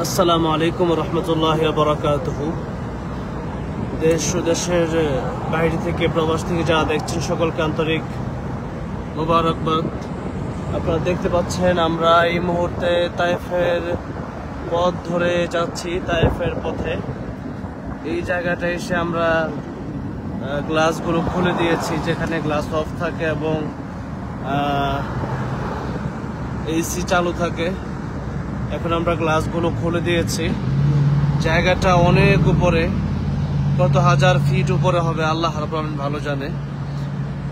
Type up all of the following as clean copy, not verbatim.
আসসালামু আলাইকুম রহমতুল্লাহ বারাকাতুহু। দেশ ও দেশের বাইরে থেকে প্রবাস থেকে যারা দেখছেন সকলকে আন্তরিক মোবারকবাদ। আপনারা দেখতে পাচ্ছেন আমরা এই মুহূর্তে তায়েফের পথ ধরে যাচ্ছি। তায়েফের পথে এই জায়গাটা এসে আমরা গ্লাসগুলো খুলে দিয়েছি, যেখানে গ্লাস অফ থাকে এবং এসি চালু থাকে। এখন আমরা গ্লাসগুলো খুলে দিয়েছি। জায়গাটা অনেক উপরে, কত হাজার ফিট উপরে হবে আল্লাহ রাব্বুল আলামিন ভালো জানে।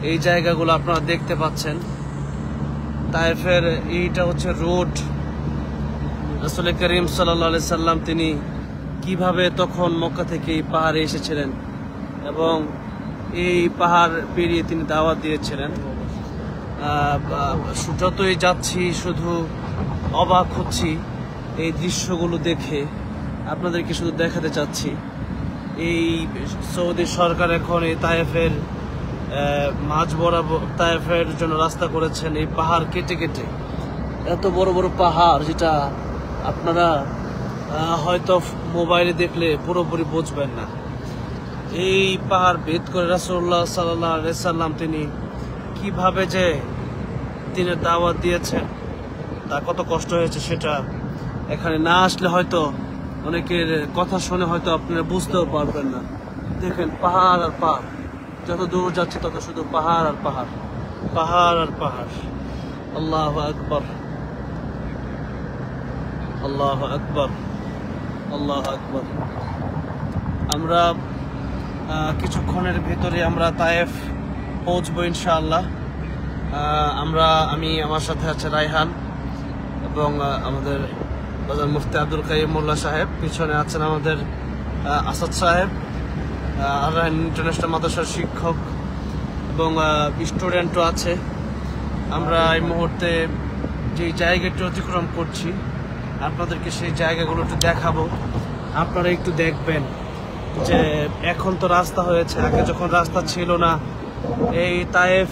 এই জায়গাগুলো আপনারা দেখতে পাচ্ছেন। তায়েফের এইটা হচ্ছে রোড। রাসূল করিম সাল্লাল্লাহু আলাইহি সাল্লাম তিনি কিভাবে তখন মক্কা থেকে এই পাহাড়ে এসেছিলেন এবং এই পাহাড় পেরিয়ে তিনি দাওয়াত দিয়েছিলেন। যতই যাচ্ছি শুধু অবাক হচ্ছি এই দৃশ্যগুলো দেখে। আপনাদেরকে শুধু দেখাতে চাচ্ছি এই সৌদি সরকার এখন এই তায়েফের মাঝ বরাবর তায়েফের জন্য রাস্তা করেছেন এই পাহাড় কেটে কেটে। এত বড় বড় পাহাড় যেটা আপনারা হয়তো মোবাইলে দেখলে পুরোপুরি বুঝবেন না। এই পাহাড় ভেদ করে রাসূলুল্লাহ সাল্লাল্লাহু আলাইহি সাল্লাম তিনি কিভাবে যে তিনি দাওয়াত দিয়েছেন, তা কত কষ্ট হয়েছে সেটা এখানে না আসলে হয়তো অনেকের কথা শুনে হয়তো আপনারা বুঝতেও পারবেন না। দেখেন পাহাড় আর পাহাড়, যত দূর যাচ্ছে তত শুধু পাহাড় আর পাহাড়, পাহাড় আর পাহাড়। আল্লাহু আকবার, আল্লাহু আকবার, আল্লাহু আকবার। আমরা কিছুক্ষণের ভিতরে আমরা তায়েফ পৌঁছবো ইনশাআল্লাহ। আমার সাথে আছে রায়হান এবং আমাদের মুফতি আব্দুল কাইয়ুম মোল্লা সাহেব, পিছনে আছেন আমাদের আসাদ সাহেব, আর ইন্টারন্যাশনাল মাদ্রাসার শিক্ষক এবং স্টুডেন্টও আছে। আমরা এই মুহূর্তে যে জায়গাটি অতিক্রম করছি আপনাদেরকে সেই জায়গাগুলো একটু দেখাবো। আপনারা একটু দেখবেন যে এখন তো রাস্তা হয়েছে, আগে যখন রাস্তা ছিল না এই তায়েফ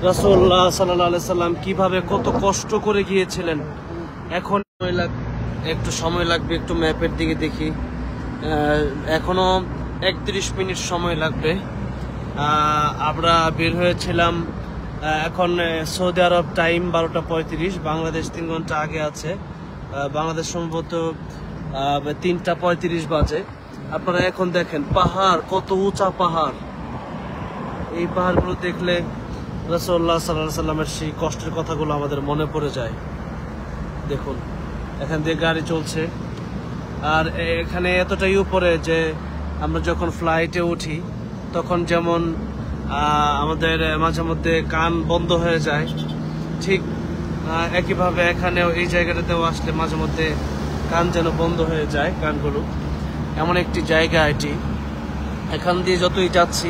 রাসূলুল্লাহ সাল্লাল্লাহু আলাইহি সাল্লাম কিভাবে কত কষ্ট করে গিয়েছিলেন। এখন একটু সময় লাগবে, একটু ম্যাপের দিকে দেখি। এখনো 31 মিনিট সময় লাগবে। আমরা বের হয়েছিলাম এখন সৌদি আরব টাইম 12টা 35, বাংলাদেশ 3 ঘন্টা আগে আছে। বাংলাদেশ সম্ভবত 3টা 35 বাজে। আপনারা এখন দেখেন পাহাড়, কত উঁচা পাহাড়। এই পাহাড়গুলো দেখলে রাসূলুল্লাহ সাল্লাল্লাহু আলাইহি সাল্লামের সেই কষ্টের কথাগুলো আমাদের মনে পড়ে যায়। দেখুন এখান দিয়ে গাড়ি চলছে, আর এখানে এতটাই উপরে যে আমরা যখন ফ্লাইটে উঠি তখন যেমন আমাদের মাঝে মধ্যে কান বন্ধ হয়ে যায়, ঠিক একইভাবে এখানেও এই জায়গাটাতেও আসলে মাঝে মধ্যে কান যেন বন্ধ হয়ে যায়, কানগুলো। এমন একটি জায়গা এটি। এখান দিয়ে যতই যাচ্ছি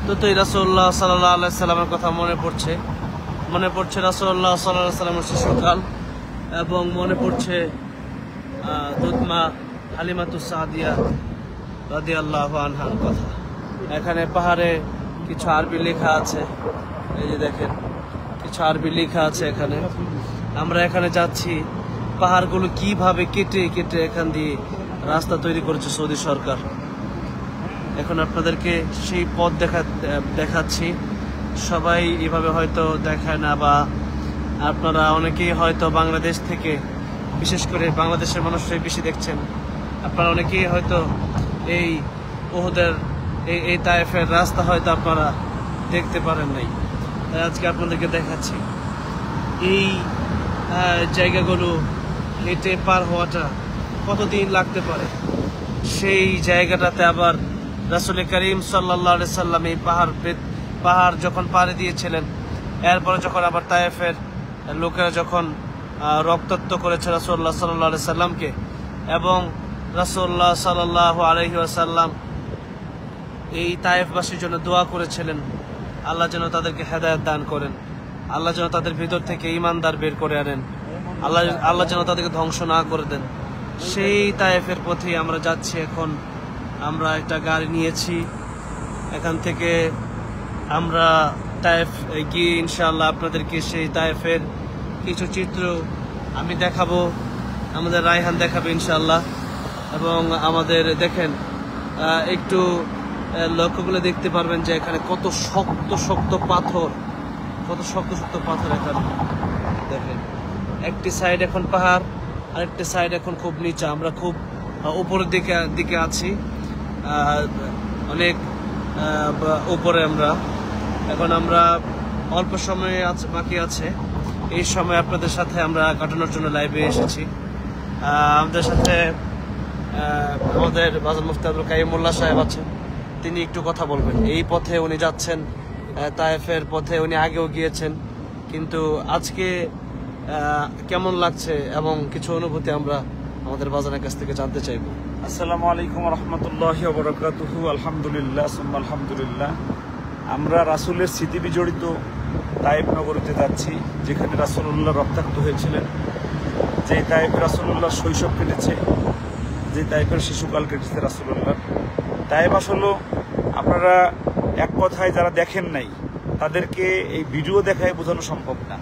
ততই রাসূলুল্লাহ সাল্লাল্লাহু আলাইহি সাল্লামের কথা মনে পড়ছে রাসূলুল্লাহ সাল্লাল্লাহু আলাইহি সাল্লামের শিশুকাল, এবং মনে পড়ছে দুধমা হালিমাতুস সাদিয়া রাদিয়াল্লাহু আনহার কথা। এখানে পাহাড়ে কিছু আরবি লেখা আছে, এই যে দেখেন কিছু আরবি লেখা আছে এখানে। আমরা এখানে যাচ্ছি, পাহাড়গুলো কিভাবে কেটে কেটে এখান দিয়ে রাস্তা তৈরি করেছে সৌদি সরকার। এখন আপনাদেরকে সেই পথ দেখাচ্ছি। সবাই এভাবে হয়তো দেখায় না, বা আপনারা অনেকেই হয়তো বাংলাদেশ থেকে, বিশেষ করে বাংলাদেশের মানুষরাই বেশি দেখছেন। আপনারা অনেকেই হয়তো এই উহুদের এই তায়েফের রাস্তা হয়তো আপনারা দেখতে পারেন নাই, তাই আজকে আপনাদেরকে দেখাচ্ছি। এই জায়গাগুলো হেঁটে পার হওয়াটা কতদিন লাগতে পারে। সেই জায়গাটাতে আবার রাসূল করিম সাল্লাল্লাহু আলাইহি সাল্লাম এই পাহাড় যখন পাড়ি দিয়েছিলেন, এরপরে যখন আবার তায়েফের লোকেরা যখন রক্তাক্ত করেছে রাসূলুল্লাহ সাল্লাল্লাহু আলাইহি সাল্লামকে, এবং রাসূলুল্লাহ সাল্লাল্লাহু আলাইহি ওয়াসাল্লাম এই তায়েফবাসীর জন্য দোয়া করেছিলেন, আল্লাহ যেন তাদেরকে হেদায়েত দান করেন, আল্লাহ যেন তাদের ভিতর থেকে ঈমানদার বের করে আনেন, আল্লাহ যেন তাদেরকে ধ্বংস না করে দেন। সেই তায়েফের পথে আমরা যাচ্ছি। এখন আমরা একটা গাড়ি নিয়েছি, এখান থেকে আমরা তায়েফ গিয়ে ইনশাআল্লাহ আপনাদেরকে সেই তায়েফের কিছু চিত্র আমি দেখাবো। আমাদের রায়হান দেখাবে ইনশাআল্লাহ। এবং আমাদের দেখেন একটু লক্ষ্যগুলো দেখতে পারবেন যে এখানে কত শক্ত শক্ত পাথর, কত শক্ত শক্ত পাথর এখানে দেখেন। একটি সাইড এখন পাহাড়, আরেকটি সাইড এখন খুব নিচে। আমরা খুব উপরের দিকে আছি, অনেক উপরে আমরা এখন। আমরা অল্প সময় বাকি আছে, এই সময় আপনাদের সাথে আমরা কাটানোর জন্য লাইভে এসেছি। আমাদের সাথে আমাদের বাজার মুফতি আব্দুল কাইয়ুম মোল্লা সাহেব আছেন, তিনি একটু কথা বলবেন। এই পথে উনি যাচ্ছেন, তায়েফের পথে উনি আগেও গিয়েছেন, কিন্তু আজকে কেমন লাগছে এবং কিছু অনুভূতি আমরা আমাদের বাজারের কাছ থেকে জানতে চাইব। আসসালামু আলাইকুম রহমতুল্লাহি ওয়া বারাকাতুহু। আলহামদুলিল্লাহ সুম্মা আলহামদুলিল্লাহ। আমরা রাসূলের স্মৃতি বিজড়িত তায়েফ নগরীতে যাচ্ছি, যেখানে রাসূলুল্লাহ রক্তাক্ত হয়েছিলেন, যে তায়েফে রাসূলুল্লাহ শৈশব কেটেছে, যে তায়েফের শিশুকাল কেটেছে রাসূলুল্লাহ। তায়েফ আসলে আপনারা এক কথায় যারা দেখেন নাই তাদেরকে এই ভিডিও দেখায় বোঝানো সম্ভব না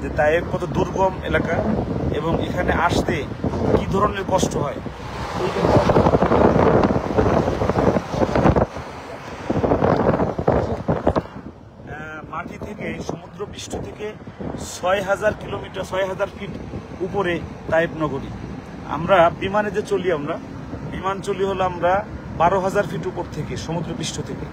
যে তায়েফ কত দুর্গম এলাকা এবং এখানে আসতে কি ধরনের কষ্ট হয়। মাটি থেকে, সমুদ্র পৃষ্ঠ থেকে ৬,০০০ কিলোমিটার, ৬,০০০ ফিট উপরে তায়েফ নগরী। আমরা বিমানে যে চলি, আমরা বিমান চলি হলো আমরা ১২,০০০ ফিট উপর থেকে, সমুদ্র পৃষ্ঠ থেকে।